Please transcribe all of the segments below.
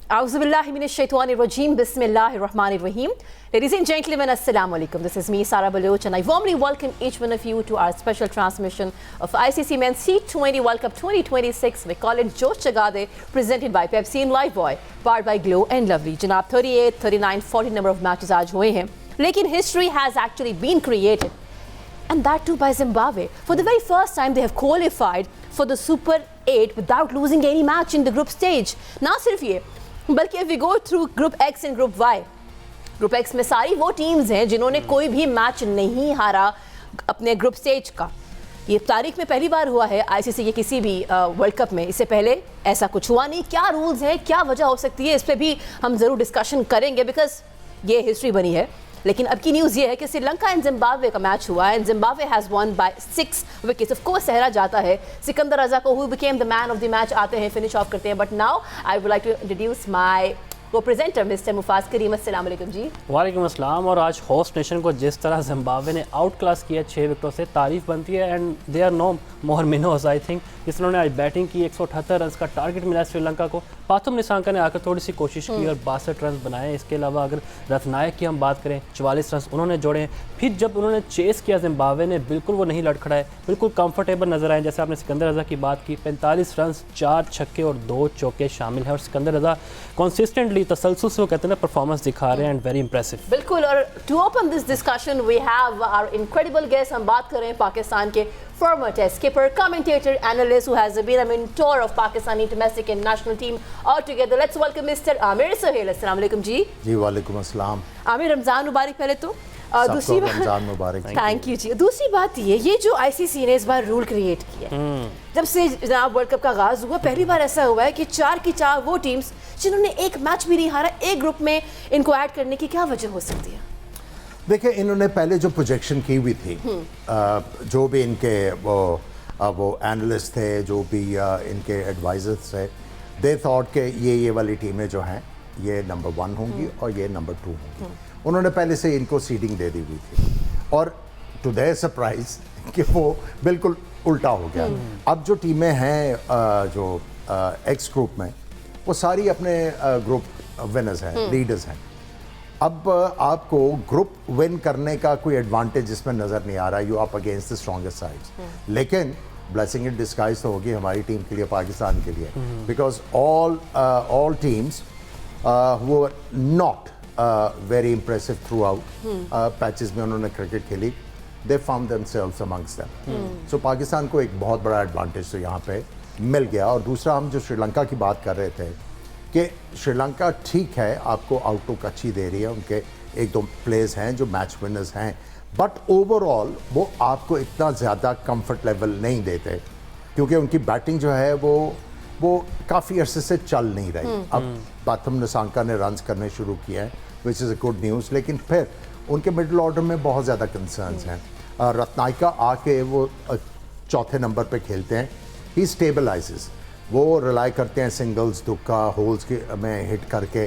Auzubillahiminash-shaytanir-rajim. Bismillahir-rahmanir-rahim. Ladies and gentlemen, Assalamu alaikum. This is me, Sara Baloch, and I warmly welcome each one of you to our special transmission of ICC Men's T20 World Cup 2026. We call it Josh Chagade, presented by Pepsi and Lifebuoy, powered by Glow and Lovely. Janab 38, 39, 40 number of matches aaj hue hain. Lekin history has actually been created, and that too by Zimbabwe. For the very first time, they have qualified for the Super 8 without losing any match in the group stage. Na sirf ye, बल्कि if we go through Group X and Group Y, Group X में सारी वो teams हैं जिन्होंने कोई भी match नहीं हारा अपने ग्रुप स्टेज का। ये तारीख में पहली बार हुआ है आईसीसी के किसी भी वर्ल्ड कप में। इससे पहले ऐसा कुछ हुआ नहीं। क्या रूल्स हैं, क्या वजह हो सकती है, इस पर भी हम ज़रूर डिस्कशन करेंगे, बिकॉज ये हिस्ट्री बनी है। लेकिन अब की न्यूज़ ये है कि श्रीलंका एंड जिम्बाब्वे का मैच हुआ and Zimbabwe has won by 6 wickets. Of course सहरा जाता है, सिकंदर रजा को who became the man of the match आते हैं, फिनिश ऑफ करते हैं। But now I would like to introduce my co-presenter mister Mufaz Karim. अस्सलाम वालेकुम जी। वालेकुम अस्सलाम। और आज होस्ट नेशन को जिस तरह जिम्बाब्वे ने आउट क्लास किया 6 विकेटों से, तारीफ बनती है। And they are no more minnows I think, जिस उन्होंने आज बैटिंग की। 178 रन का टारगेट मिला श्रीलंका को। पाथुम निसांका ने आकर थोड़ी सी कोशिश की और 62 रन बनाए। इसके अलावा अगर रत्नायक की हम बात करें, 44 रन उन्होंने जोड़े। फिर जब उन्होंने चेस किया जिम्बाब्वे ने, बिल्कुल वो नहीं लड़खड़ाए, बिल्कुल कंफर्टेबल नजर आए। जैसे आपने सिकंदर रजा की बात की, 45 रन, 4 छक्के और 2 चौके शामिल हैं। और सिकंदर रजा कंसिस्टेंटली तसलसल से वो कहते हैं ना परफॉर्मेंस दिखा रहे हैं एंड वेरी इंप्रेसिव। बिल्कुल। और to open this discussion we have our incredible guest. हम बात कर रहे हैं पाकिस्तान के former test skipper, commentator, analyst who has been a mentor of Pakistani domestic and national team altogether. Let's welcome Mr. Amir Sohail. Assalamu alaikum जी। जी वालेकुम अस्सलाम। आमिर, रमज़ान मुबारक पहले तो। दूसरी बात रमज़ान मुबारक। थैंक यू जी। दूसरी बात ये जो आईसीसी ने इस बार रूल क्रिएट किया, जब से जनाब वर्ल्ड कप का आगाज हुआ, पहली बार ऐसा हुआ है कि 4 की 4 वो टीम्स जिन्होंने एक मैच भी नहीं हारा, एक ग्रुप में इनको ऐड करने की क्या वजह हो सकती है? देखिए, इन्होंने पहले जो प्रोजेक्शन की हुई थी, जो भी इनके वो एनालिस्ट थे, जो भी इनके एडवाइजर्स थे, दे थॉट के ये वाली टीमें जो हैं ये नंबर 1 होंगी और ये नंबर 2 होंगी। उन्होंने पहले से इनको सीडिंग दे दी हुई थी और टू देयर सरप्राइज कि वो बिल्कुल उल्टा हो गया। अब जो टीमें हैं जो एक्स ग्रुप में, वो सारी अपने ग्रुप विनर्स हैं, लीडर्स हैं। अब आपको ग्रुप विन करने का कोई एडवांटेज इसमें नज़र नहीं आ रहा। You up against the strongest sides. लेकिन ब्लेसिंग इन डिस्गाइज तो होगी हमारी टीम के लिए, पाकिस्तान के लिए, बिकॉज ऑल टीम्स वो not very impressive throughout patches में उन्होंने क्रिकेट खेली। They found themselves amongst them. So Pakistan को एक बहुत बड़ा एडवांटेज तो यहाँ पे मिल गया। और दूसरा, हम जो श्रीलंका की बात कर रहे थे कि श्रीलंका ठीक है, आपको आउटलुक अच्छी दे रही है, उनके 1-2 प्लेयर्स हैं जो मैच विनर्स हैं, बट ओवरऑल वो आपको इतना ज़्यादा कंफर्ट लेवल नहीं देते, क्योंकि उनकी बैटिंग जो है वो काफ़ी अरसे से चल नहीं रही। अब पाथुम निसांका ने रन्स करने शुरू किए हैं, which is a good news, लेकिन फिर उनके मिडिल ऑर्डर में बहुत ज़्यादा कंसर्न्स हैं। रत्नायका आके वो 4थे नंबर पे खेलते हैं। ही स्टेबलाइजेस, वो रिलाई करते हैं सिंगल्स, दुक्का, होल्स के में हिट करके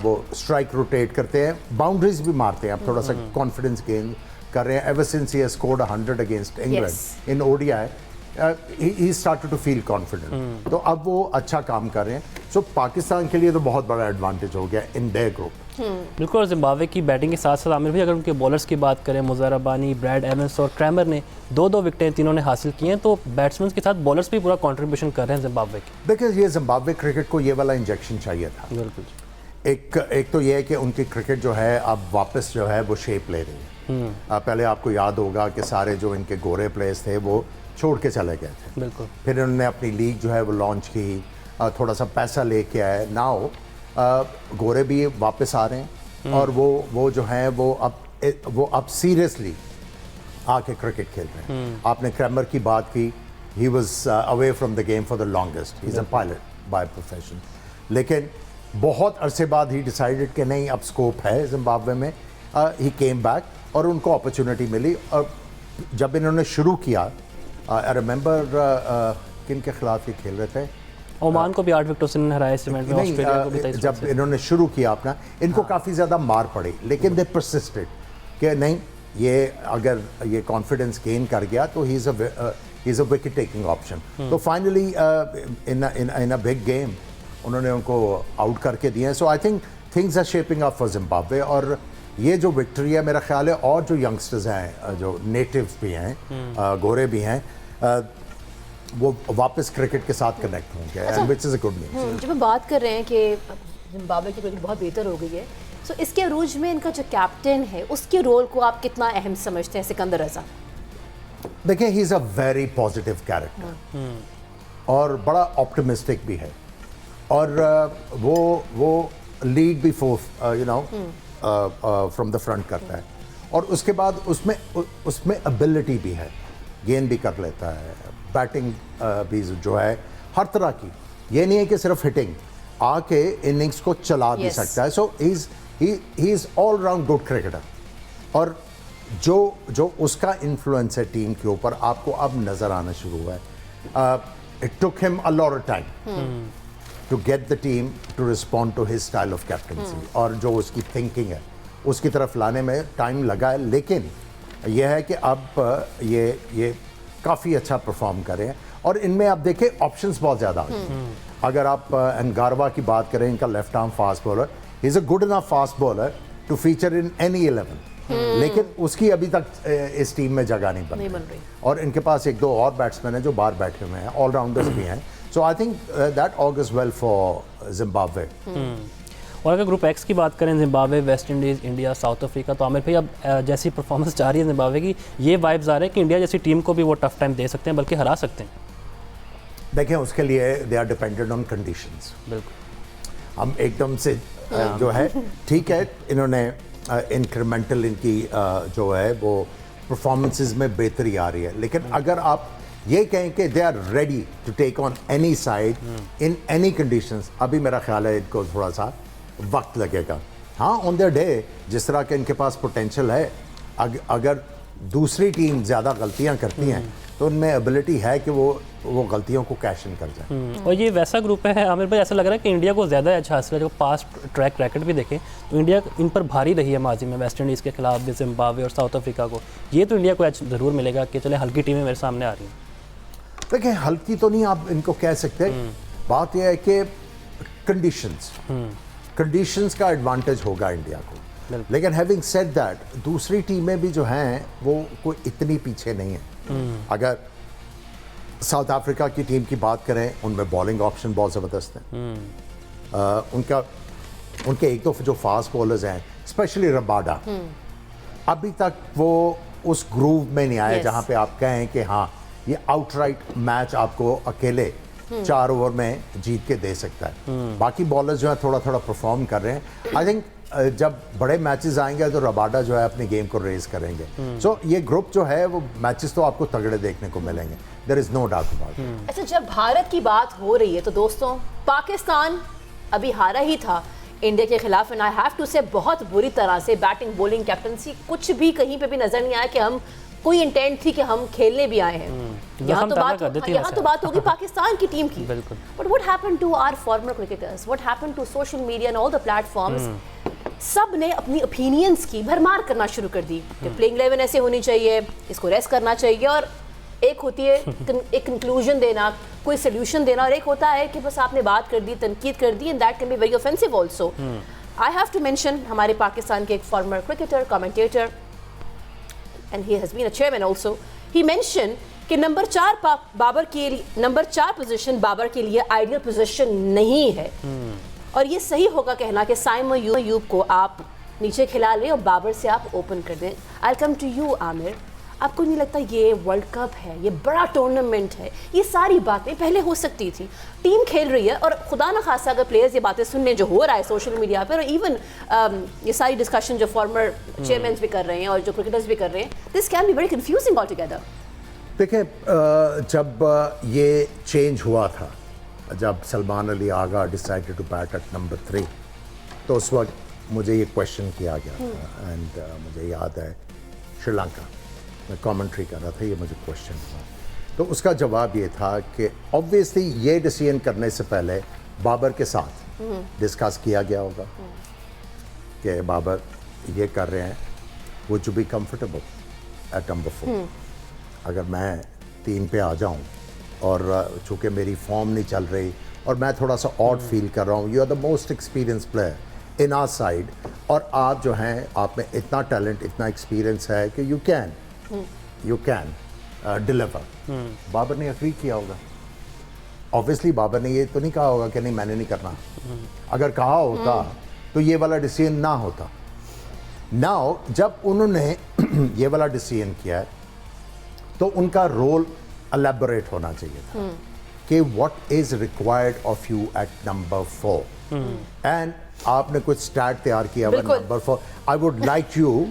वो स्ट्राइक रोटेट करते हैं, बाउंड्रीज भी मारते हैं। अब थोड़ा सा कॉन्फिडेंस गेन कर रहे हैं। Ever since he has scored 100 against England in ODI, he started to feel confident. तो अब वो अच्छा काम कर रहे हैं। सो पाकिस्तान के लिए तो बहुत बड़ा एडवांटेज हो गया इन देयर ग्रुप। बिल्कुल। और जिम्बाब्वे की बैटिंग के साथ साथ आमिर भाई, अगर उनके बॉलर्स की बात करें, मुज़र रबानी, ब्रैड एवंस और क्रैमर ने 2-2 विकेटें तीनों ने हासिल की हैं। तो बैट्समैन के साथ बॉलर्स भी पूरा कंट्रीब्यूशन कर रहे हैं जिम्बाब्वे के। देखिए, ये जिम्बाब्वे क्रिकेट को ये वाला इंजेक्शन चाहिए था। बिल्कुल। एक तो ये है कि उनकी क्रिकेट जो है अब वापस जो है वो शेप ले रही है। पहले आपको याद होगा कि सारे जो इनके गोरे प्लेयर्स थे वो छोड़ के चले गए थे। बिल्कुल। फिर उन्होंने अपनी लीग जो है वो लॉन्च की, थोड़ा सा पैसा लेके आए। नाउ गोरे भी वापस आ रहे हैं और वो जो है वो अब सीरियसली आके क्रिकेट खेल रहे हैं। आपने क्रैमर की बात की, he was away from the game for the longest, he is a pilot by profession. लेकिन बहुत अरसे बाद ही डिसाइडेड कि नहीं, अब स्कोप है जिम्बाब्वे में। ही केम बैक और उनको अपॉर्चुनिटी मिली। और जब इन्होंने शुरू किया, आई रिमेंबर किन के खिलाफ ये खेल रहे थे, ओमान को भी 8 विकेटों से हराया इस मैच में, ऑस्ट्रेलिया को भी 23 जब इन्होंने शुरू किया अपना, इनको काफ़ी ज़्यादा मार पड़ी, लेकिन दे परसिस्टेड कि नहीं, ये अगर ये कॉन्फिडेंस गेन कर गया तो he is a wicket taking option. तो finally in a big game उन्होंने उनको आउट करके दिए हैं. So I think things are shaping up for Zimbabwe. और ये जो विक्ट्री है मेरा ख्याल है और जो यंगस्टर्स हैं जो नेटिव्स भी हैं गोरे भी हैं वो वापस क्रिकेट के साथ कनेक्ट होंगे and which is a good news. जब हम बात कर रहे हैं कि जिम्बाब्वे की क्रिकेट बहुत बेहतर हो गई है, सो इसके अरूज में इनका जो कैप्टन है उसके रोल को आप कितना अहम समझते हैं सिकंदर रजा? देखिए ही is a very positive character और बड़ा ऑप्टिमिस्टिक भी है और वो लीड भी फोर्थ फ्रॉम द फ्रंट करता है और उसके बाद उसमें एबिलिटी भी है, गेंद भी कर लेता है, बैटिंग भी जो है हर तरह की. ये नहीं है कि सिर्फ हिटिंग, आके इनिंग्स को चला भी सकता है. So he is all round good cricketer और जो उसका इन्फ्लुएंस है टीम के ऊपर आपको अब नज़र आना शुरू हुआ है. It took him a lot of time to get the team to respond to his style of captaincy और जो उसकी thinking है उसकी तरफ लाने में टाइम लगा है, लेकिन यह है कि अब ये काफ़ी अच्छा परफॉर्म करें और इनमें आप देखें ऑप्शंस बहुत ज़्यादा आ गए. अगर आप एनगारवा की बात करें, इनका left arm fast bowler, he is a good enough fast bowler to feature in any 11, लेकिन उसकी अभी तक इस टीम में जगह नहीं बन रही. और इनके पास एक दो और बैट्समैन हैं जो बाहर बैठे हुए हैं, ऑलराउंडर्स भी हैं. So I think that augurs well for Zimbabwe. और अगर ग्रुप एक्स की बात करें, Zimbabwe, West Indies, India, south Africa, तो आमिर भाई अब जैसी परफॉर्मेंस जा रही है जिम्बाब्वे की, ये वाइब्स आ रहे हैं कि इंडिया जैसी टीम को भी वो टफ टाइम दे सकते हैं, बल्कि हरा सकते हैं. देखें उसके लिए they are dependent on conditions. बिल्कुल हम एकदम से जो है ठीक है, इन्होंने इंक्रीमेंटल इनकी जो है वो परफॉर्मेंसेस में बेहतरी आ रही है, लेकिन अगर आप ये कहें कि they are ready to take on any side in any conditions, अभी मेरा ख्याल है इनको थोड़ा सा वक्त लगेगा. हाँ, ऑन द डे जिस तरह के इनके पास पोटेंशियल है, अगर दूसरी टीम ज़्यादा गलतियां करती हैं तो उनमें एबिलिटी है कि वो गलतियों को कैश इन कर जाए. और ये वैसा ग्रुप है आमिर भाई, ऐसा लग रहा है कि इंडिया को ज़्यादा अच्छा हासिल है. जो पास्ट ट्रैक रैकेट भी देखें तो इंडिया इन पर भारी रही है माजी में, वेस्ट इंडीज़ के खिलाफ भी, जिम्बाब्वे और साउथ अफ्रीका को. ये तो इंडिया को आज ज़रूर मिलेगा कि चले हल्की टीमें मेरे सामने आ रही हैं. देखिए हल्की तो नहीं आप इनको कह सकते. बात यह है कि कंडीशंस का एडवांटेज होगा इंडिया को, लेकिन हैविंग सेड दैट दूसरी टीमें भी जो हैं वो कोई इतनी पीछे नहीं है. अगर साउथ अफ्रीका की टीम की बात करें, उनमें बॉलिंग ऑप्शन बहुत ज़बरदस्त है. उनके एक दो जो फास्ट बॉलर्स हैं, स्पेशली रबाडा, अभी तक वो उस ग्रूव में नहीं आए जहाँ पे आप कहें कि हाँ ये आउटराइट मैच आपको अकेले 4 ओवर में जीत के दे सकता है. बाकी बॉलर्स जो है थोड़ा थोड़ा परफॉर्म कर रहे हैं. आई थिंक जब बड़े मैचेस आएंगे तो रबाडा जो है अपनी गेम को रेज करेंगे. सो ये ग्रुप जो है वो मैचेस तो आपको तगड़े देखने को मिलेंगे, there is no doubt about it. अच्छा, जब भारत की बात हो रही है तो दोस्तों पाकिस्तान अभी हारा ही था इंडिया के खिलाफ, एंड आई हैव टू से बहुत बुरी तरह से बैटिंग, बॉलिंग, कैप्टनसी कुछ भी कहीं पे भी नजर नहीं आया कि हम कोई इंटेंट थी कि हम खेलने भी आए हैं. यहाँ तो बात होगी पाकिस्तान की टीम की. But what happened to our former cricketers, what happened to social media and all the platforms? सब ने अपनी ओपिनियंस की भरमार करना शुरू कर दी कि प्लेइंग 11 ऐसे होनी चाहिए, इसको रेस्ट करना चाहिए, और एक होती है एक कंक्लूजन देना, कोई सोल्यूशन देना, और एक होता है कि बस आपने बात कर दी, तनकीद कर दी, and that can be very offensive also. I have to mention हमारे पाकिस्तान के एक former cricketer, commentator, and he has been a chairman also, he mentioned कि नंबर 4 पोजीशन बाबर के लिए आइडियल पोजीशन नहीं है. और ये सही होगा कहना कि साइमन अयूब को आप नीचे खिला लें और बाबर से आप ओपन कर दें. आई कम टू यू आमिर, आपको नहीं लगता ये वर्ल्ड कप है, ये बड़ा टूर्नामेंट है, ये सारी बातें पहले हो सकती थी? टीम खेल रही है और खुदा न खासा अगर प्लेयर्स ये बातें सुनने जो हो रहा है सोशल मीडिया पर, और इवन ये सारी डिस्कशन जो फॉर्मर चेयरमैन भी कर रहे हैं और जो क्रिकेटर्स भी कर रहे हैं, this can be very confusing all together. देखिए जब ये चेंज हुआ था, जब Salman Ali Agha decided to bat at number 3, तो उस वक्त मुझे ये क्वेश्चन किया गया था. एंड मुझे याद है श्रीलंका मैं कमेंट्री कर रहा था, ये मुझे क्वेश्चन हुआ, तो उसका जवाब ये था कि ऑब्वियसली ये डिसीजन करने से पहले बाबर के साथ डिस्कस किया गया होगा कि बाबर ये कर रहे हैं, would you be comfortable at number 4? अगर मैं 3 पे आ जाऊं और चूँकि मेरी फॉर्म नहीं चल रही और मैं थोड़ा सा ऑड फील कर रहा हूँ, you are the most experience player in our side, और आप जो हैं आप में इतना टैलेंट, इतना एक्सपीरियंस है कि यू कैन डिलीवर। बाबर ने अग्री किया होगा। ऑब्वियसली बाबर ने ये तो नहीं कहा होगा कि नहीं मैंने नहीं करना। अगर कहा होता तो ये वाला डिसीजन ना होता। नाउ जब उन्होंने ये वाला डिसीजन किया है तो उनका रोल एलैबोरेट होना चाहिए था कि what is required of you at number 4, and आपने कुछ स्टैट तैयार किया हुआ number 4। I would like you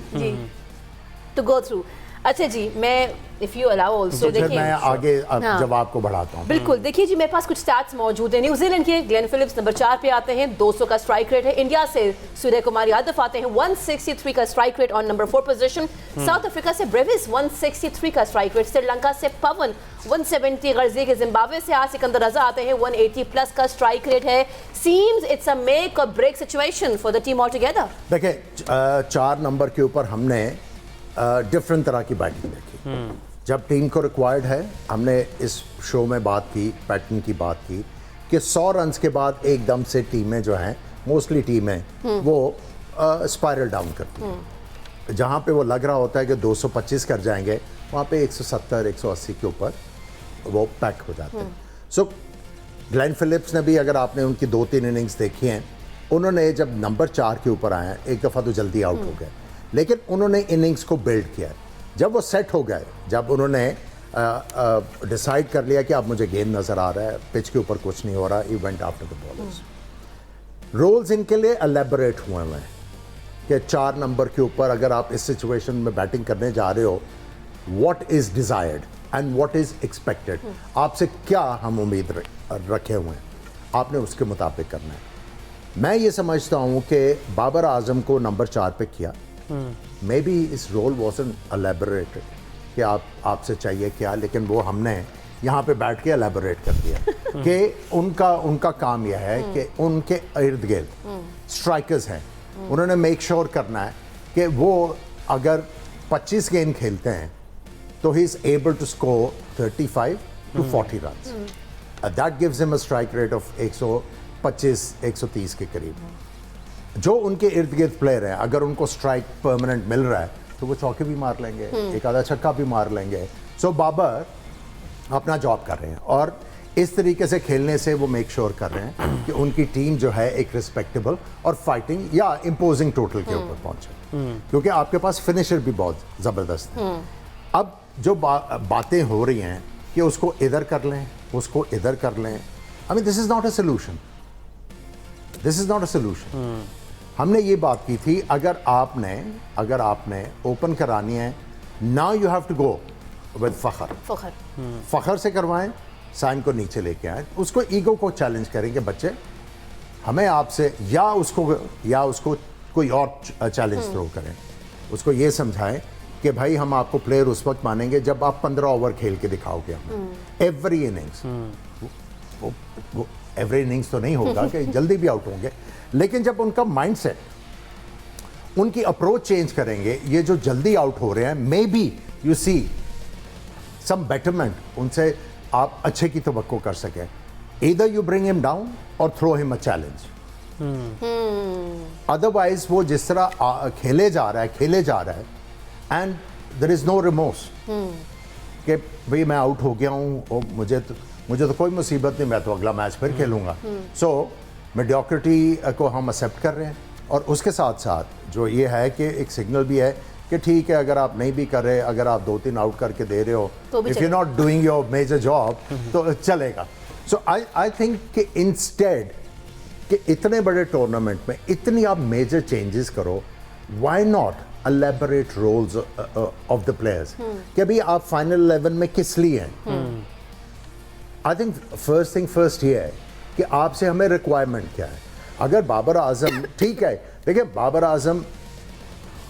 to go through. अच्छा जी, मैं इफ यू अलाउ आल्सो देखिए मैं आगे जवाब को बढ़ाता हूँ। बिल्कुल, देखिए जी मेरे पास कुछ स्टैट्स मौजूद हैं। न्यूजीलैंड के ग्लेन फिलिप्स नंबर 4 पे आते हैं, 200 का स्ट्राइक रेट है। इंडिया से सूर्य कुमार यादव आते हैं, 163 का strike rate on number 4 position. South Africa से ब्रेविस 163 का स्ट्राइक रेट। श्रीलंका से पवन 170, गर्जी के जिम्बाब्वे से आज सिकंदर रजा आते हैं, 180 प्लस का स्ट्राइक रेट है। सीम्स इट्स अ मेक और break situation for the team all together. देखिए 4 नंबर के ऊपर हमने डिफरेंट तरह की बैटिंग देखी। जब टीम को रिक्वायर्ड है, हमने इस शो में बात की, पैटर्न की बात की कि 100 रन्स के बाद एकदम से टीमें जो हैं, मोस्टली टीमें वो स्पाइरल डाउन करती हैं। जहाँ पे वो लग रहा होता है कि 225 कर जाएंगे, वहाँ पे 170 180 के ऊपर वो पैक हो जाते हैं। सो ग्लेन फिलिप्स ने भी, अगर आपने उनकी 2-3 इनिंग्स देखी हैं, उन्होंने जब नंबर 4 के ऊपर आए हैं, एक दफ़ा तो जल्दी आउट हो गए, लेकिन उन्होंने इनिंग्स को बिल्ड किया। जब वो सेट हो गए, जब उन्होंने डिसाइड कर लिया कि अब मुझे गेम नज़र आ रहा है, पिच के ऊपर कुछ नहीं हो रहा, he went after the bowlers. Roles इनके लिए एलैबोरेट हुए हैं कि 4 नंबर के ऊपर अगर आप इस सिचुएशन में बैटिंग करने जा रहे हो, what is desired and what is expected, आपसे क्या हम उम्मीद रखे हुए हैं, आपने उसके मुताबिक करना है। मैं ये समझता हूँ कि बाबर आजम को नंबर 4 पे किया, मे बी इस रोल वॉजन एलैबोरेटेड कि आपसे चाहिए क्या, लेकिन वो हमने यहाँ पे बैठ के एलैबोरेट कर दिया कि उनका काम यह है कि उनके इर्द गिर्द स्ट्राइकर्स हैं, उन्होंने मेक श्योर करना है कि वो अगर 25 गेंद खेलते हैं तो he is able to score 35 to 40 runs. That gives him a strike rate of 125 130 के करीब। जो उनके इर्द गिर्द प्लेयर हैं, अगर उनको स्ट्राइक परमानेंट मिल रहा है तो वो चौके भी मार लेंगे, एक आधा छक्का भी मार लेंगे। सो बाबर अपना जॉब कर रहे हैं और इस तरीके से खेलने से वो मेक श्योर कर रहे हैं कि उनकी टीम जो है एक रिस्पेक्टेबल और फाइटिंग या इम्पोजिंग टोटल के ऊपर पहुंचे, क्योंकि आपके पास फिनिशर भी बहुत ज़बरदस्त है। अब जो बातें हो रही हैं कि उसको इधर कर लें, उसको इधर कर लें, I mean this is not a solution, this is not a solution. हमने ये बात की थी, अगर आपने ओपन करानी है, now you have to go with Fakhar से करवाएं, साइन को नीचे लेके आए, उसको ईगो को चैलेंज करेंगे बच्चे, हमें आपसे, या उसको कोई और चैलेंज थ्रो करें, उसको ये समझाएं कि भाई हम आपको प्लेयर उस वक्त मानेंगे जब आप 15 ओवर खेल के दिखाओगे हमें एवरी इनिंग्स। वो एवरी इनिंग्स तो नहीं होगा कि जल्दी भी आउट होंगे, लेकिन जब उनका माइंडसेट, उनकी अप्रोच चेंज करेंगे, ये जो जल्दी आउट हो रहे हैं, maybe you see some betterment, उनसे आप अच्छे की तवक्को कर सकें। Either you bring him down और throw him a challenge, otherwise वो जिस तरह खेले जा रहा है and there is no remorse कि भाई मैं आउट हो गया हूँ, मुझे तो कोई मुसीबत नहीं, मैं तो अगला मैच फिर खेलूंगा। सो मेडियोक्रिटी को हम एक्सेप्ट कर रहे हैं, और उसके साथ साथ जो ये है कि एक सिग्नल भी है कि ठीक है, अगर आप नहीं भी कर रहे, अगर आप 2-3 आउट करके दे रहे हो, if you not doing your major job, तो चलेगा। सो आई थिंक कि इंस्टेड कि इतने बड़े टूर्नामेंट में इतनी आप मेजर चेंजेस करो, why not elaborate roles of the players कि अभी आप फाइनल 11 में किस लिए हैं। I think first thing first ये है कि आपसे हमें रिक्वायरमेंट क्या है। अगर बाबर आजम, ठीक है, देखिए बाबर आजम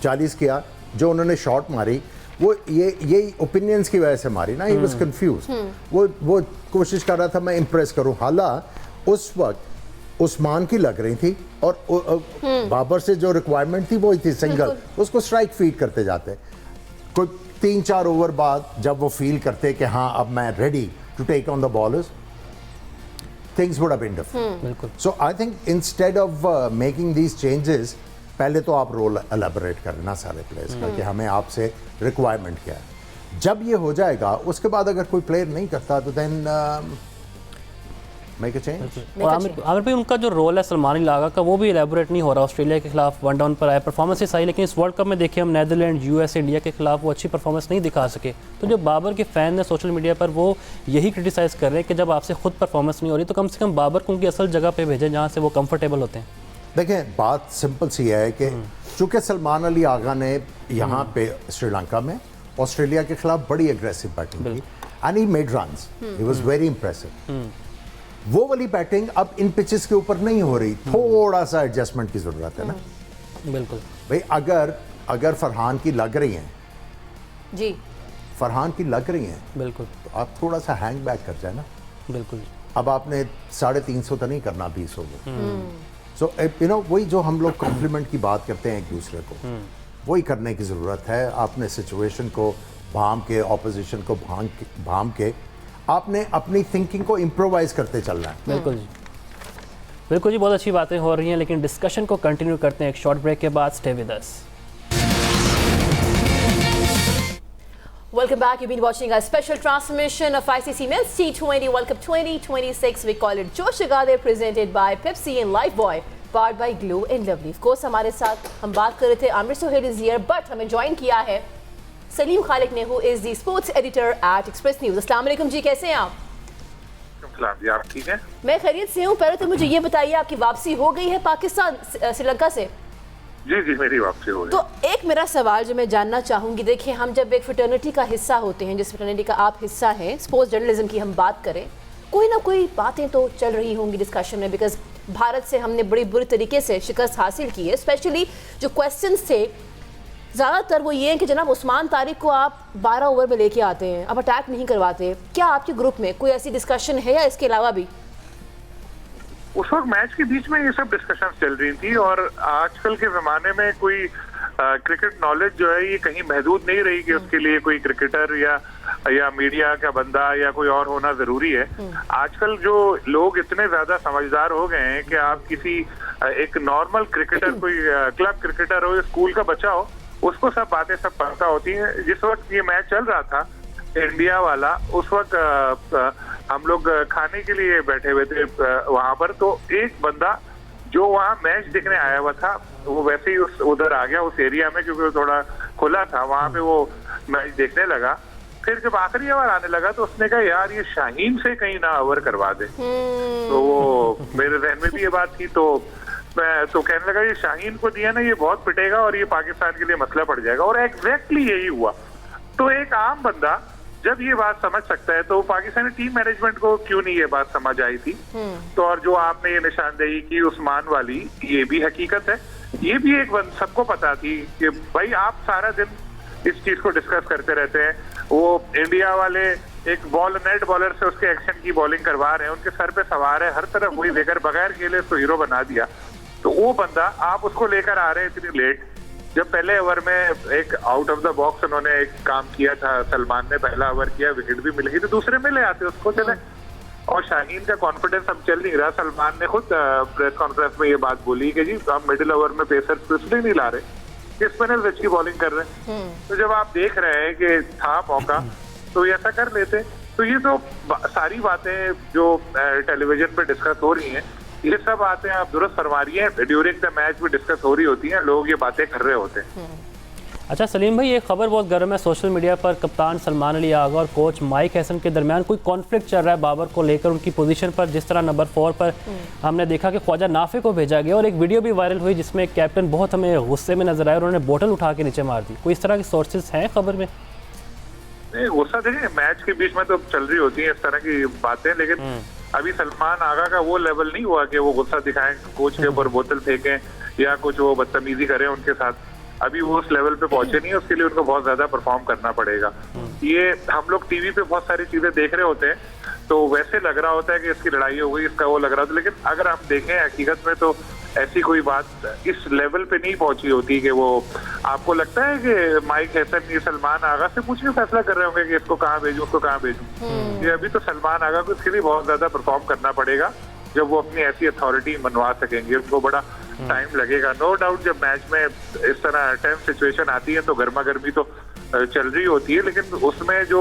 40 किया, जो उन्होंने शॉट मारी वो ये ओपिनियंस की वजह से मारी ना, ही वाज कंफ्यूज, वो कोशिश कर रहा था मैं इंप्रेस करूं, हालांकि उस वक्त उस्मान की लग रही थी और बाबर से जो रिक्वायरमेंट थी वो थी सिंगल, उसको स्ट्राइक फीड करते जाते। कोई 3-4 ओवर बाद जब वो फील करते कि हाँ अब मैं ready to take on the bowlers, things would have been different. बिल्कुल So I think instead of making these changes, पहले तो आप रोल एलेबोरेट करना सारे प्लेयर्स का कि हमें आपसे रिक्वायरमेंट क्या है. जब ये हो जाएगा उसके बाद अगर कोई प्लेयर नहीं करता तो देन मेक अ चेंज. और आमिर भाई उनका जो रोल है सलमान लागा का वो भी एलेबोरेट नहीं हो रहा. ऑस्ट्रेलिया के खिलाफ 1 डाउन पर आए, परफॉर्मेंस ही सही, लेकिन इस वर्ल्ड कप में देखिए हम नीदरलैंड, यूएस, इंडिया के खिलाफ वो अच्छी परफॉर्मेंस नहीं दिखा सके. तो जो बाबर के फ़ैन है सोशल मीडिया पर वो यही क्रिटिसाइज़ कर रहे हैं कि जब आपसे खुद परफॉर्मेंस नहीं हो रही तो कम से कम बाबर को उनकी असल जगह पर भेजें जहाँ से वो कंफर्टेबल होते हैं. देखें बात सिंपल सी है कि चूँकि सलमान अली आगा ने यहाँ पे श्रीलंका में ऑस्ट्रेलिया के खिलाफ बड़ी एग्रेसिव बैटिंग की and he made runs, he was very impressive. वो वाली बैटिंग अब इन पिचेस के ऊपर नहीं हो रही, थोड़ा सा एडजस्टमेंट की ज़रूरत है ना. बिल्कुल भाई अगर फरहान की लग रही हैं जी, फरहान की लग रही हैं बिल्कुल तो आप थोड़ा सा हैंग बैक कर जाए ना. बिल्कुल अब आपने 350 तो नहीं करना 20 ओवर. सो यू नो वही जो हम लोग कॉम्प्लीमेंट की बात करते हैं एक दूसरे को, वही करने की ज़रूरत है. आपने सिचुएशन को भाम के, ऑपोजिशन को भाम के आपने अपनी थिंकिंग को इम्प्रोवाइज करते चलना है. बिल्कुल जी, बिल्कुल जी, बहुत अच्छी बातें हो रही हैं, लेकिन डिस्कशन को कंटिन्यू करते हैं एक शॉर्ट ब्रेक के बाद. Stay with us. Welcome back. You've been watching a special transmission of ICC Men's T20 World Cup 2026. We call it Josh Agade, presented by Pepsi and Lifebuoy, powered by Glow and Lovely. Of course, हमारे साथ हम बात कर रहे थे Aamir Sohail is here, but हमें join किया है सलीम खालिक ने, who is the sports editor at Express News. अस्सलाम वालेकुम जी, कैसे हैं आप? जी, आप ठीक हैं? मैं खैरियत से हूँ. पहले तो मुझे ये बताइए, आपकी वापसी हो गई है पाकिस्तान श्रीलंका से? जी जी, मेरी वापसी हो गई. तो एक मेरा सवाल जो मैं जानना चाहूँगी, देखिए हम जब एक फ्रेटर्निटी का हिस्सा होते हैं, जिस फ्रेटर्निटी का आप हिस्सा हैं, स्पोर्ट्स जर्नलिज्म की हम बात करें, कोई ना कोई बातें तो चल रही होंगी डिस्कशन में, बिकॉज भारत से हमने बड़ी बुरी तरीके से शिकस्त हासिल की है. स्पेशली जो क्वेश्चंस थे ज़्यादातर वो ये हैं कि जनाब उस्मान तारिक को आप 12 ओवर में लेके आते हैं, आप अटैक नहीं करवाते. क्या आपके ग्रुप में कोई ऐसी डिस्कशन है या इसके अलावा भी? उस वक्त मैच के बीच में ये सब डिस्कशन चल रही थी, और आजकल के ज़माने में कोई क्रिकेट नॉलेज जो है ये कहीं महदूद नहीं रही कि उसके लिए कोई क्रिकेटर या मीडिया का बंदा या कोई और होना ज़रूरी है. आजकल जो लोग इतने ज़्यादा समझदार हो गए हैं कि आप किसी एक नॉर्मल क्रिकेटर, कोई क्लब क्रिकेटर हो या स्कूल का बच्चा हो, उसको सब बातें सब पता होती हैं. जिस वक्त ये मैच चल रहा था इंडिया वाला, उस वक्त हम लोग खाने के लिए बैठे हुए थे वहां पर, तो एक बंदा जो वहाँ मैच देखने आया हुआ था वो वैसे ही उधर आ गया उस एरिया में, क्योंकि वो थोड़ा खुला था वहां पे, वो मैच देखने लगा. फिर जब आखिरी ओवर आने लगा तो उसने कहा यार ये शाहीन से कहीं ना ओवर करवा दे. तो वो मेरे जहन में भी ये बात थी, तो मैं तो कहने लगा ये शाहीन को दिया ना, ये बहुत पिटेगा और ये पाकिस्तान के लिए मसला पड़ जाएगा. और एग्जैक्टली यही हुआ. तो एक आम बंदा जब ये बात समझ सकता है तो पाकिस्तानी टीम मैनेजमेंट को क्यों नहीं ये बात समझ आई थी. तो और जो आपने ये निशानदेही की उस्मान वाली, ये भी हकीकत है. ये भी एक सबको पता थी कि भाई आप सारा दिन इस चीज को डिस्कस करते रहते हैं. वो इंडिया वाले एक नेट बॉलर से उसके एक्शन की बॉलिंग करवा रहे हैं, उनके सर पे सवार है, हर तरफ वही देकर बगैर खेले उसको हीरो बना दिया. तो वो बंदा आप उसको लेकर आ रहे हैं इतनी लेट, जब पहले ओवर में एक आउट ऑफ द बॉक्स उन्होंने एक काम किया था. सलमान ने पहला ओवर किया, विकेट भी मिल गई, तो दूसरे में ले आते उसको चले. और शाहीन का कॉन्फिडेंस अब चल नहीं रहा. सलमान ने खुद प्रेस कॉन्फ्रेंस में ये बात बोली कि जी हम मिडिल ओवर में पेसर्स इसलिए नहीं ला रहे, किस स्पिनर्स अच्छी बॉलिंग कर रहे हैं. तो जब आप देख रहे हैं कि था मौका तो ऐसा कर लेते. तो ये तो सारी बातें जो टेलीविजन पे डिस्कस हो रही हैं, ये सब बातें आप दुरुस्त फरमा रही हैं, ड्यूरिंग द मैच भी डिस्कस हो रही होती हैं, लोग ये बातें कर रहे होते हैं. अच्छा सलीम भाई, ये खबर बहुत गर्म है सोशल मीडिया पर, कप्तान सलमान अली आगा और कोच माइक हैसन के दरमियान कोई कॉन्फ्लिक्ट चल रहा है बाबर को लेकर, उनकी पोजीशन पर. जिस तरह नंबर 4 पर हमने देखा कि ख्वाजा नाफे को भेजा गया, और एक वीडियो भी वायरल हुई जिसमें कैप्टन बहुत हमें गुस्से में नजर आया, उन्होंने बोतल उठा के नीचे मार दी. कोई इस तरह की सोर्सेज हैं खबर में? नहीं, गुस्सा देखिए मैच के बीच में तो चल रही होती है इस तरह की बातें, लेकिन अभी सलमान आगा का वो लेवल नहीं हुआ कि वो गुस्सा दिखाएं, कोच के ऊपर बोतल फेंकें या कुछ वो बदतमीजी करें उनके साथ. अभी वो उस लेवल पे पहुंचे नहीं है, उसके लिए उनको बहुत ज्यादा परफॉर्म करना पड़ेगा. ये हम लोग टीवी पे बहुत सारी चीजें देख रहे होते हैं तो वैसे लग रहा होता है कि इसकी लड़ाई हो गई, इसका वो लग रहा था, लेकिन अगर हम देखें हकीकत में तो ऐसी कोई बात इस लेवल पे नहीं पहुंची होती कि वो आपको लगता है कि माइक हैसन ये सलमान आगा से पूछ के फैसला कर रहे होंगे कि इसको कहाँ भेजूं उसको कहाँ भेजूं। ये अभी तो सलमान आगा को इसके लिए बहुत ज्यादा परफॉर्म करना पड़ेगा जब वो अपनी ऐसी अथॉरिटी मनवा सकेंगे, उनको बड़ा टाइम लगेगा। नो डाउट जब मैच में इस तरह टेंस सिचुएशन आती है तो गर्मा गर्मी तो चल रही होती है, लेकिन उसमें जो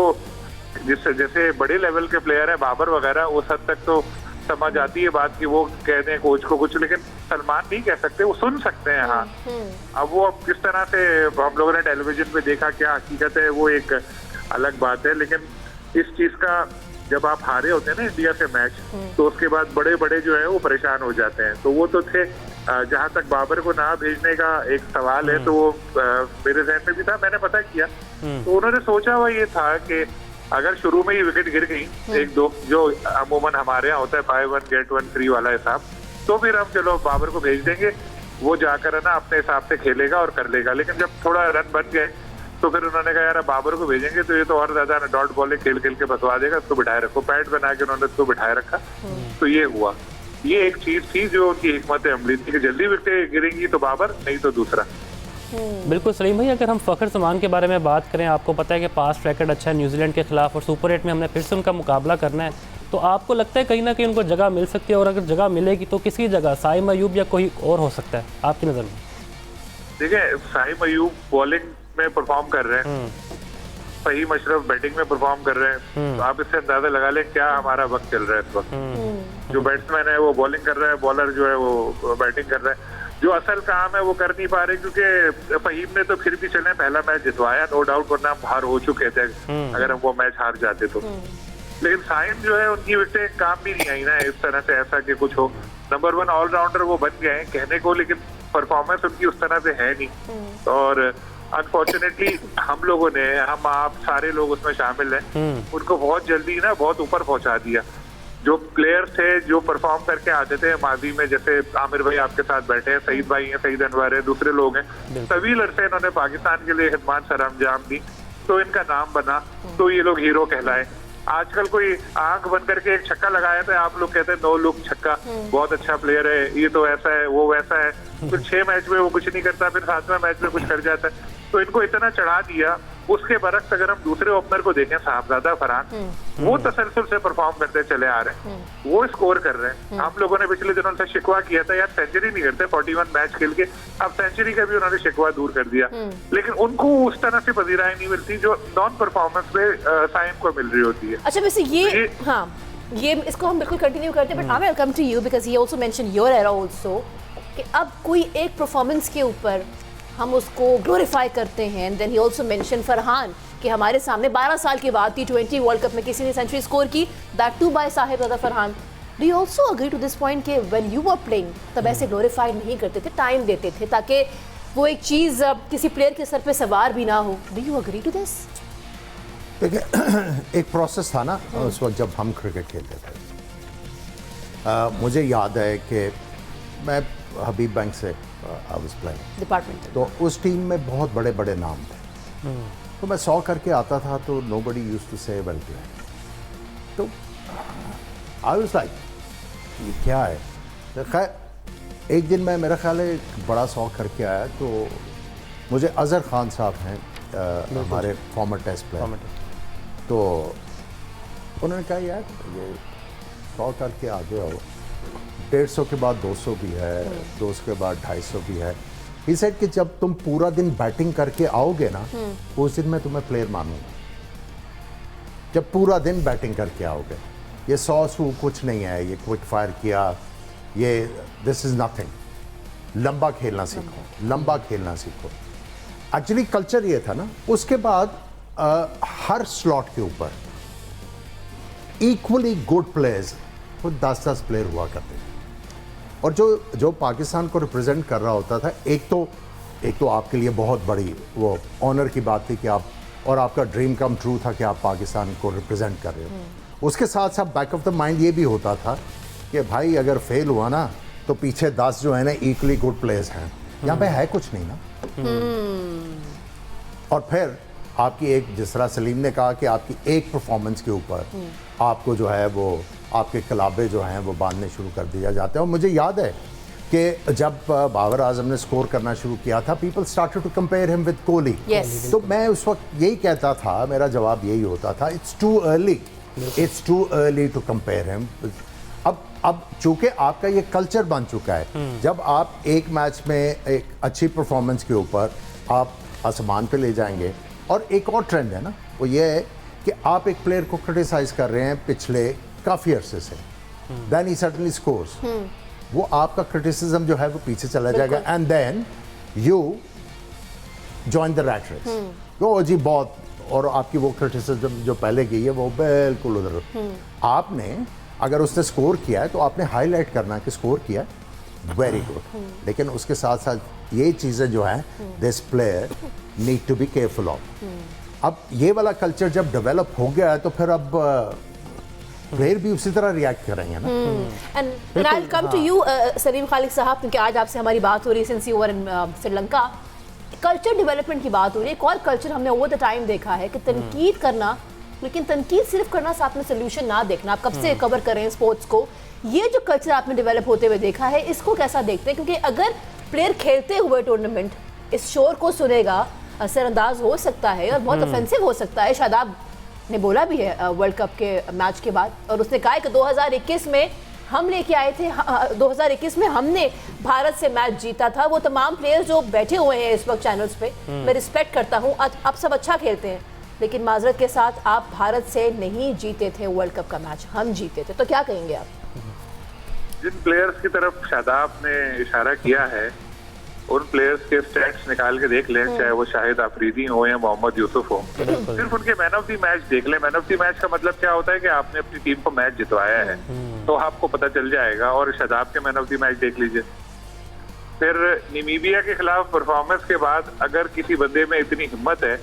जैसे बड़े लेवल के प्लेयर है बाबर वगैरह, उस हद तक तो समझ आती है बात कि वो कह दें कोच को कुछ, लेकिन सलमान नहीं कह सकते, वो सुन सकते हैं। हाँ, अब वो अब किस तरह से हम लोगों ने टेलीविजन पे देखा क्या हकीकत है वो एक अलग बात है, लेकिन इस चीज का जब आप हारे होते हैं ना इंडिया से मैच, तो उसके बाद बड़े बड़े जो है वो परेशान हो जाते हैं। तो वो तो थे, जहां तक बाबर को ना भेजने का एक सवाल है तो वो मेरे जहन में भी था, मैंने पता किया तो उन्होंने सोचा हुआ ये था कि अगर शुरू में ही विकेट गिर गई एक दो, जो अमूमन हमारे यहाँ होता है 5-1 get 1 free वाला हिसाब, तो फिर हम चलो बाबर को भेज देंगे, वो जाकर है ना अपने हिसाब से खेलेगा और कर लेगा। लेकिन जब थोड़ा रन बन गए तो फिर उन्होंने कहा यार बाबर को भेजेंगे तो ये तो और ज्यादा डॉट बॉलिंग खेल खेल के फंसवा देगा, उसको बिठाए रखो। पैड बना के उन्होंने उसको बिठाए रखा, तो ये हुआ। ये एक चीज थी जो उनकी हिकमत अमली थी कि जल्दी विकेट गिरेंगी तो बाबर, नहीं तो दूसरा। बिल्कुल सलीम भाई, अगर हम फ़खर जमान के बारे में बात करें, आपको पता है कि पास्ट रैकेट अच्छा है न्यूजीलैंड के खिलाफ और सुपर 8 में हमने फिर से उनका मुकाबला करना है, तो आपको लगता है कहीं ना कहीं उनको जगह मिल सकती है? और अगर जगह मिलेगी तो किसी जगह साइम अयूब या कोई और हो सकता है आपकी नज़र में? देखिए, साइम अयूब बॉलिंग में परफॉर्म कर रहे हैं, फहीम अशरफ बैटिंग में परफॉर्म कर रहे हैं, तो आप इससे अंदाजा लगा लें क्या हमारा वक्त चल रहा है इस वक्त। जो बैट्समैन है वो बॉलिंग कर रहा है, बॉलर जो है वो बैटिंग कर रहा है। जो असल काम है वो कर नहीं पा रहे, क्योंकि फहीम ने तो फिर भी चले पहला मैच जितवाया, नो डाउट, वरना हम हार हो चुके थे अगर हम वो मैच हार जाते तो। लेकिन साइम जो है उनकी विकेटें काम भी नहीं आई ना इस तरह से, ऐसा कि कुछ हो। नंबर 1 ऑलराउंडर वो बन गए हैं कहने को, लेकिन परफॉर्मेंस उनकी उस तरह से है नहीं। और अनफॉर्चुनेटली हम लोगों ने, हम आप सारे लोग उसमें शामिल हैं, उनको बहुत जल्दी ना बहुत ऊपर पहुंचा दिया। जो प्लेयर्स थे जो परफॉर्म करके आते थे माजी में, जैसे आमिर भाई आपके साथ बैठे हैं, सईद भाई हैं, सईद अनवर है, दूसरे लोग हैं, तवील अरसे इन्होंने पाकिस्तान के लिए खिदमत सरअंजाम दी, तो इनका नाम बना, तो ये लोग हीरो कहलाए। आजकल कोई आंख बंद करके एक छक्का लगाया था, आप लोग कहते हैं नो लुक छक्का, बहुत अच्छा प्लेयर है, ये तो ऐसा है वो वैसा है, फिर 6 मैच में वो कुछ नहीं करता, फिर 7वें मैच में कुछ कर जाता है। तो इनको इतना चढ़ा दिया। उसके बरक्स अगर हम दूसरे ओपनर को देखें, साहबजादा फरहान, वो तसलसल से परफॉर्म करते चले आ रहे हैं, वो स्कोर कर रहे हैं। हम लोगों ने पिछले दिनों से शिकवा किया था यार सेंचुरी नहीं करते 41 मैच खेल के, अब सेंचुरी का भी उन्होंने शिकवा दूर कर दिया। लेकिन उनको उस तरह से पजीराई नहीं मिलती जो नॉन परफॉर्मेंस में साइम को मिल रही होती है। अच्छा, वैसे ये हाँ, ये इसको हम बिल्कुल कंटिन्यू करते हैं, but I will come to you because he also mention your era also, कि अब कोई एक परफॉर्मेंस के ऊपर हम उसको ग्लोरीफाई करते हैं। And then he also mention Farhan कि हमारे सामने 12 साल के बाद T20 वर्ल्ड कप में किसी ने सेंचुरी स्कोर की, that too by Sahibzada Farhan. Do you also agree to this point कि व्हेन यू वर प्लेइंग तब ऐसे ग्लोरीफाई नहीं करते थे, टाइम देते थे ताकि वो एक चीज़ किसी प्लेयर के सर पे सवार भी ना हो? Do you agree to this? देखिए, एक प्रोसेस था ना उस वक्त जब हम क्रिकेट खेलते थे। मुझे याद है कि मैं हबीब बैंक से आई वाज प्लेइंग डिपार्टमेंट, तो उस टीम में बहुत बड़े बड़े नाम थे, तो मैं 100 करके आता था तो नोबडी यूज्ड टू से वेल प्लेड, तो आई वाज लाइक ये क्या है। तो खैर एक दिन मैं, मेरा ख्याल है एक बड़ा 100 करके आया, तो मुझे अज़हर खान साहब हैं हमारे फॉर्मर टेस्ट प्लेयर, तो उन्होंने कहा यार ये 100 करके आगे आओ, 150 के बाद 200 भी है, 200 के बाद 250 भी है। ही सेड कि जब तुम पूरा दिन बैटिंग करके आओगे ना, उस दिन मैं तुम्हें प्लेयर मानूंगा, जब पूरा दिन बैटिंग करके आओगे। ये 100 कुछ नहीं है, ये क्विक फायर किया, ये दिस इज़ नथिंग। लंबा खेलना सीखो, लंबा खेलना सीखो। एक्चुअली कल्चर ये था ना। उसके बाद हर स्लॉट के ऊपर इक्वली गुड प्लेयर्स, वो 10-10 प्लेयर हुआ करते थे, और जो पाकिस्तान को रिप्रेजेंट कर रहा होता था, एक तो आपके लिए बहुत बड़ी वो ऑनर की बात थी कि आप, और आपका ड्रीम कम ट्रू था कि आप पाकिस्तान को रिप्रेजेंट कर रहे हो। उसके साथ साथ बैक ऑफ द माइंड ये भी होता था कि भाई अगर फेल हुआ ना तो पीछे 10 जो है ना इक्वली गुड प्लेयर्स हैं, यहाँ पे है कुछ नहीं ना। और फिर आपकी एक, जिस तरह सलीम ने कहा कि आपकी एक परफॉर्मेंस के ऊपर आपको जो है वो आपके कलाबे जो हैं वो बांधने शुरू कर दिया जाता है। और मुझे याद है कि जब बाबर आजम ने स्कोर करना शुरू किया था, people started to compare him with Kohli. Yes. तो मैं उस वक्त यही कहता था, मेरा जवाब यही होता था, it's too early to compare him. अब चूंकि आपका ये कल्चर बन चुका है, जब आप एक मैच में एक अच्छी परफॉर्मेंस के ऊपर आप आसमान पे ले जाएंगे। और एक और ट्रेंड है ना, वो ये है कि आप एक प्लेयर को क्रिटिसाइज कर रहे हैं पिछले काफ़ी अरसे से, देन ही सडनली स्कोर्स, वो आपका क्रिटिसिज्म जो है वो पीछे चला जाएगा, and then you join the rat race. तो जी बहुत, और आपकी वो क्रिटिसिज्म जो पहले की है वो बिल्कुल उधर। आपने अगर उसने स्कोर किया है तो आपने हाईलाइट करना कि स्कोर किया है, वेरी गुड, लेकिन उसके साथ साथ ये चीज़ें जो हैं, this player need to be careful of. अब ये वाला कल्चर जब डेवलप हो गया है तो फिर अब प्लेयर भी उसी तरह रिएक्ट करेंगे ना। And I will come to you Saleem Khaliq sahab, क्योंकि आज आपसे हमारी बात हो रही है since you were in Sri Lanka, culture development की बात हो रही है। एक और कल्चर हमने ओवर द टाइम देखा है कि तनकीद करना, लेकिन तनकीद सिर्फ करना साथ में सोल्यूशन ना देखना। आप कब से कवर कर रहे हैं स्पोर्ट्स को, ये जो कल्चर आपने डेवलप होते हुए देखा है, इसको कैसा देखते हैं? क्योंकि अगर प्लेयर खेलते हुए टूर्नामेंट इस शोर को सुनेगा, असरअंदाज हो सकता है और बहुत ऑफेंसिव हो सकता है। शादाब ने बोला भी है वर्ल्ड कप के मैच के बाद, और उसने कहा कि 2021 में हम लेके आए थे, 2021 में हमने भारत से मैच जीता था। वो तमाम प्लेयर्स जो बैठे हुए हैं इस वक्त चैनल्स पे, मैं रिस्पेक्ट करता हूँ, आप सब अच्छा खेलते हैं, लेकिन माजरत के साथ आप भारत से नहीं जीते थे वर्ल्ड कप का मैच, हम जीते थे। तो क्या कहेंगे आप? जिन प्लेयर्स की तरफ शादाब ने इशारा किया है, उन प्लेयर्स के स्टैट्स निकाल के देख लें, चाहे वो शाहिद आफरीदी हो या मोहम्मद यूसुफ हो, सिर्फ उनके मैन ऑफ द मैच देख लें। मैन ऑफ द मैच का मतलब क्या होता है कि आपने अपनी टीम को मैच जितवाया है, तो आपको पता चल जाएगा। और शादाब के मैन ऑफ द मैच देख लीजिए। फिर नामीबिया के खिलाफ परफॉर्मेंस के बाद अगर किसी बंदे में इतनी हिम्मत है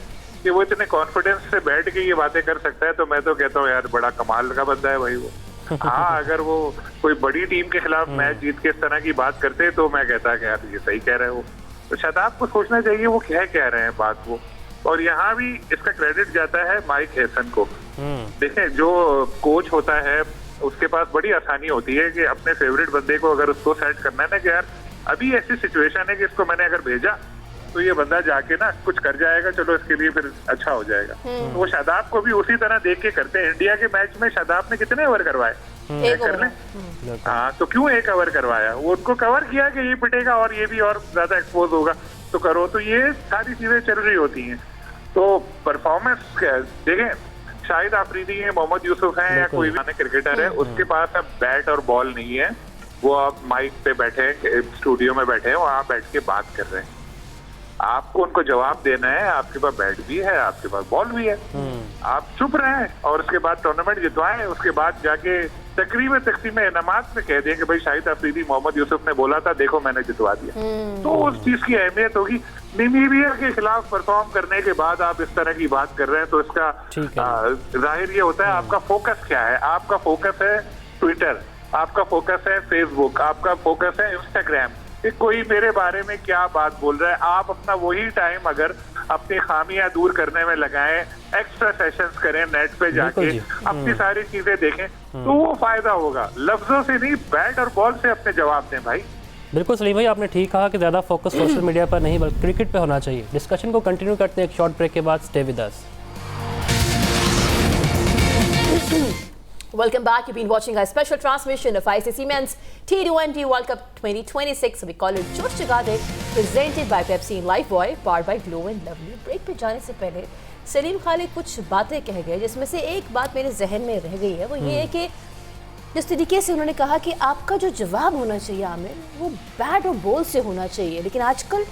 कि वो इतने कॉन्फिडेंस से बैठ के ये बातें कर सकता है, तो मैं तो कहता हूँ यार बड़ा कमाल का बंदा है भाई वो। हाँ, अगर वो कोई बड़ी टीम के खिलाफ मैच जीत के इस तरह की बात करते तो मैं कहता कि यार ये सही कह रहे हो। तो शादाब को सोचना चाहिए वो क्या कह रहे हैं बात वो। और यहाँ भी इसका क्रेडिट जाता है माइक हैसन को। देखें, जो कोच होता है उसके पास बड़ी आसानी होती है कि अपने फेवरेट बंदे को अगर उसको सेट करना है ना कि यार अभी ऐसी सिचुएशन है कि इसको मैंने अगर भेजा तो ये बंदा जाके ना कुछ कर जाएगा, चलो इसके लिए फिर अच्छा हो जाएगा। तो वो शादाब को भी उसी तरह देख के करते हैं। इंडिया के मैच में शादाब ने कितने ओवर करवाए? एक ओवर। हाँ, तो क्यों एक ओवर करवाया? वो उनको कवर किया कि ये पिटेगा और ये भी और ज्यादा एक्सपोज होगा, तो करो। तो ये सारी चीजें चल रही होती हैं। तो परफॉर्मेंस देखें, शाहिद आफरीदी है, मोहम्मद यूसुफ है या कोई भी क्रिकेटर है, उसके पास अब बैट और बॉल नहीं है। वो अब माइक पे बैठे हैं, स्टूडियो में बैठे हैं, वहां बैठ के बात कर रहे हैं। आपको उनको जवाब देना है, आपके पास बैट भी है, आपके पास बॉल भी है, आप चुप रहें और उसके बाद टूर्नामेंट जितवाएं। उसके बाद जाके तकरीब तकसीम इनामात में कह दें कि भाई शाहिद अफरीदी मोहम्मद यूसुफ ने बोला था, देखो मैंने जितवा दिया। तो उस चीज की अहमियत होगी। नामीबिया के खिलाफ परफॉर्म करने के बाद आप इस तरह की बात कर रहे हैं, तो इसका जाहिर ये होता है आपका फोकस क्या है। आपका फोकस है ट्विटर, आपका फोकस है फेसबुक, आपका फोकस है इंस्टाग्राम कि कोई मेरे बारे में क्या बात बोल रहा है। आप अपना वही टाइम अगर अपनी खामियां दूर करने में लगाएं, एक्स्ट्रा सेशंस करें, नेट पे जाके अपनी सारी चीजें देखें, तो वो फायदा होगा। लफ्जों से नहीं, बैट और बॉल से अपने जवाब दें भाई। बिल्कुल सलीम भाई, आपने ठीक कहा कि ज़्यादा फोकस सोशल मीडिया पर नहीं बल्कि क्रिकेट पे होना चाहिए। डिस्कशन को कंटिन्यू करते हैं एक शॉर्ट ब्रेक के बाद। Stay with us. Welcome back. You've been watching our special transmission of ICC Men's T20 World Cup 2026. We call it Josh Jagade, presented by Pepsi and Lifebuoy, powered by Glow and Lovely. Break पे जाने से पहले सलीम खालिक कुछ बातें कह गए, जिसमें से एक बात मेरे जहन में रह गई है। वो ये है कि जिस तरीके से उन्होंने कहा कि आपका जो जवाब होना चाहिए आमिर, वो बैट और बॉल से होना चाहिए। लेकिन आजकल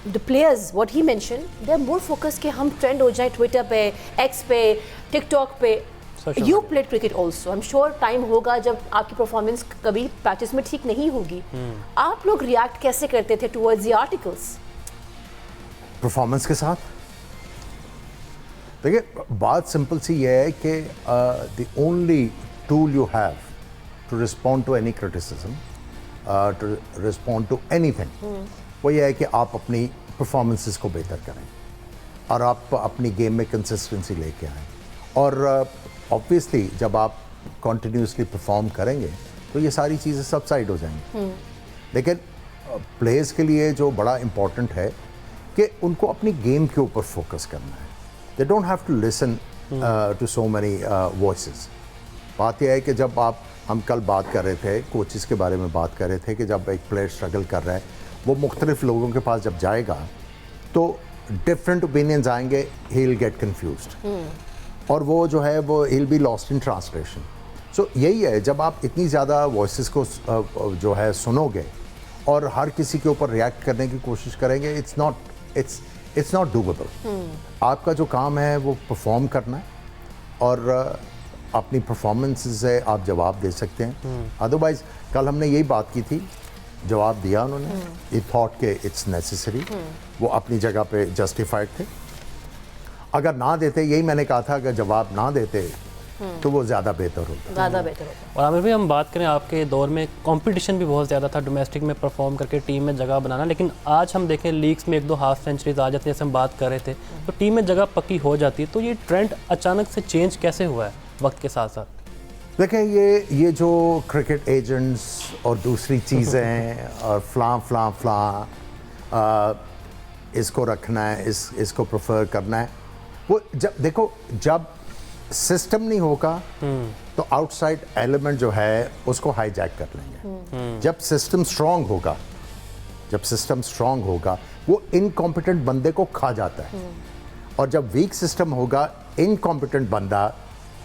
the players, what he mention, they are more focus कि हम ट्रेंड हो जाए ट्विटर पे, एक्स पे, टिकटॉक पे। You played cricket also, I am sure time होगा जब आपकी परफॉर्मेंस कभी पैचेस में ठीक नहीं होगी। आप लोग रिएक्ट कैसे करते थे टुवर्ड्स द आर्टिकल्स? परफॉर्मेंस के साथ देखिए, बात सिंपल सी ये है कि the only tool you have to respond to any criticism, to respond to anything, वो ये है कि आप अपनी परफॉर्मेंसेस को बेहतर करें और आप अपनी गेम में कंसिस्टेंसी लेके आएँ। और ऑब्वियसली जब आप कॉन्टिन्यूसली परफॉर्म करेंगे तो ये सारी चीज़ें सबसाइड हो जाएंगी। लेकिन प्लेयर्स के लिए जो बड़ा इम्पोर्टेंट है कि उनको अपनी गेम के ऊपर फोकस करना है. They don't have to listen to so many voices. बात यह है कि जब हम कल बात कर रहे थे, कोचेस के बारे में बात कर रहे थे कि जब एक प्लेयर स्ट्रगल कर रहा है, वो मुख्तलिफ लोगों के पास जब जाएगा तो डिफरेंट ओपिनियंस आएंगे, ही विल गेट कन्फ्यूज्ड और वो जो है वो he will be lost in translation. So यही है, जब आप इतनी ज़्यादा वॉइसेस को जो है सुनोगे और हर किसी के ऊपर रिएक्ट करने की कोशिश करेंगे, इट्स नॉट डूएबल. आपका जो काम है वो परफॉर्म करना है और अपनी परफॉर्मेंस से आप जवाब दे सकते हैं. अदरवाइज कल हमने यही बात की थी, जवाब दिया उन्होंने. ये थॉट के इट्स नेसेसरी, वो अपनी जगह पे जस्टिफाइड थे. अगर ना देते, यही मैंने कहा था, अगर जवाब ना देते तो वो ज़्यादा बेहतर होता. ज़्यादा बेहतर होता. और आमिर भाई, हम बात करें आपके दौर में कंपटीशन भी बहुत ज़्यादा था, डोमेस्टिक में परफॉर्म करके टीम में जगह बनाना. लेकिन आज हम देखें लीग्स में 1-2 हाफ सेंचुरीज आ जाती है, जैसे हम बात कर रहे थे, तो टीम में जगह पक्की हो जाती है. तो ये ट्रेंड अचानक से चेंज कैसे हुआ है वक्त के साथ साथ? देखें, ये जो क्रिकेट एजेंट्स और दूसरी चीज़ें और फलां इसको रखना है, इसको प्रेफर करना है, वो जब सिस्टम नहीं होगा तो आउटसाइड एलिमेंट जो है उसको हाईजैक कर लेंगे. जब सिस्टम स्ट्रांग होगा वो इनकॉम्पिटेंट बंदे को खा जाता है. और जब वीक सिस्टम होगा, इनकॉम्पिटेंट बंदा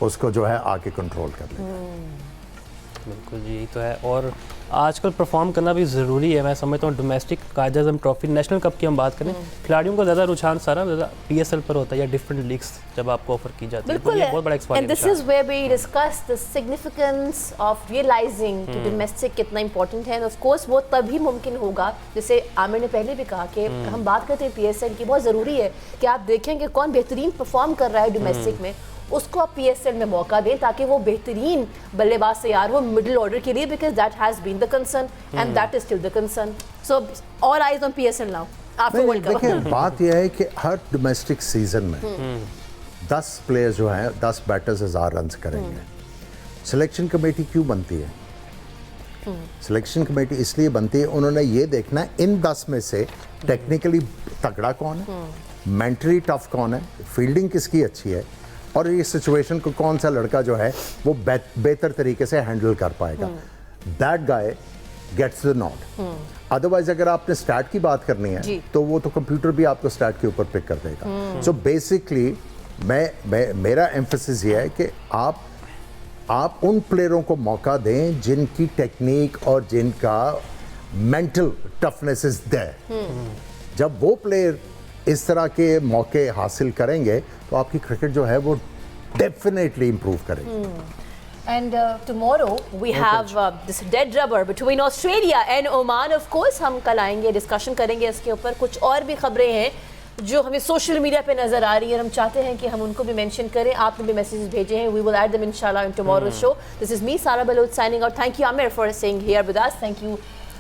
उसको जो है आके कंट्रोल कर लेगा. बिल्कुल जी, यही तो है. और आजकल परफॉर्म करना भी ज़रूरी है. मैं समझता हूँ domestic Quaid-e-Azam trophy, national cup की हम बात करें, खिलाड़ियों का ज़्यादा रुझान सारा ज़्यादा PSL पर होता है या डिफरेंट लीग्स जब आपको ऑफर की जाती है. बिल्कुल. ये बहुत बड़ा and this is where we discuss the significance of realising कि डोमेस्टिक कितना इंपॉर्टेंट है. एंड ऑफ कोर्स वो तभी मुमकिन होगा, जैसे आमिर ने पहले भी कहा कि हम बात करते हैं PSL की, बहुत ज़रूरी है कि आप देखें कि कौन बेहतरीन परफॉर्म कर रहा है डोमेस्टिक में, उसको आप PSL में मौका दें ताकि वो बेहतरीन बल्लेबाज तैयार हो मिडिल ऑर्डर के लिए, because that has been the concern and that is still the concern. So all eyes on PSL now after world cup. देखिए, बात यह है कि हर डोमेस्टिक सीजन में 10 प्लेयर्स जो हैं 10 बैटर्स 1000 रन करेंगे. सिलेक्शन कमेटी क्यों बनती है? सिलेक्शन कमेटी इसलिए बनती है, उन्होंने ये देखना है इन 10 में से टेक्निकली तगड़ा कौन है, मेंटली टफ कौन है, फील्डिंग किसकी अच्छी है, और ये सिचुएशन को कौन सा लड़का जो है वो बेहतर तरीके से हैंडल कर पाएगा. That guy gets the nod. Otherwise अगर आपने स्टैट की बात करनी है तो वो तो कंप्यूटर भी आपको स्टैट के ऊपर पिक कर देगा. सो बेसिकली मेरा एम्फेसिस ये है कि आप उन प्लेयरों को मौका दें जिनकी टेक्निक और जिनका मेंटल टफनेस इज देयर. जब वो प्लेयर इस तरह के मौके हासिल करेंगे तो आपकी क्रिकेट जो है वो डेफिनेटली इंप्रूव करेगी. And tomorrow we have this dead rubber between Australia and Oman. Of course हम कल आएंगे, डिस्कशन करेंगे इसके ऊपर. कुछ और भी खबरें हैं जो हमें सोशल मीडिया पे नजर आ रही है और हम चाहते हैं कि हम उनको भी मेंशन करें. आपने भी मैसेजेस भेजे हैं, we will add them inshallah in tomorrow's show. This is me Sara Baloch signing out. Thank you Amir for staying here with us. Thank you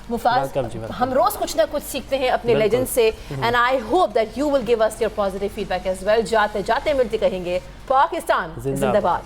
मुफाज. हम रोज कुछ ना कुछ सीखते हैं अपने लेजेंड से, and I hope that you will give us your positive feedback as well. जाते जाते मिलते कहेंगे पाकिस्तान जिंदाबाद.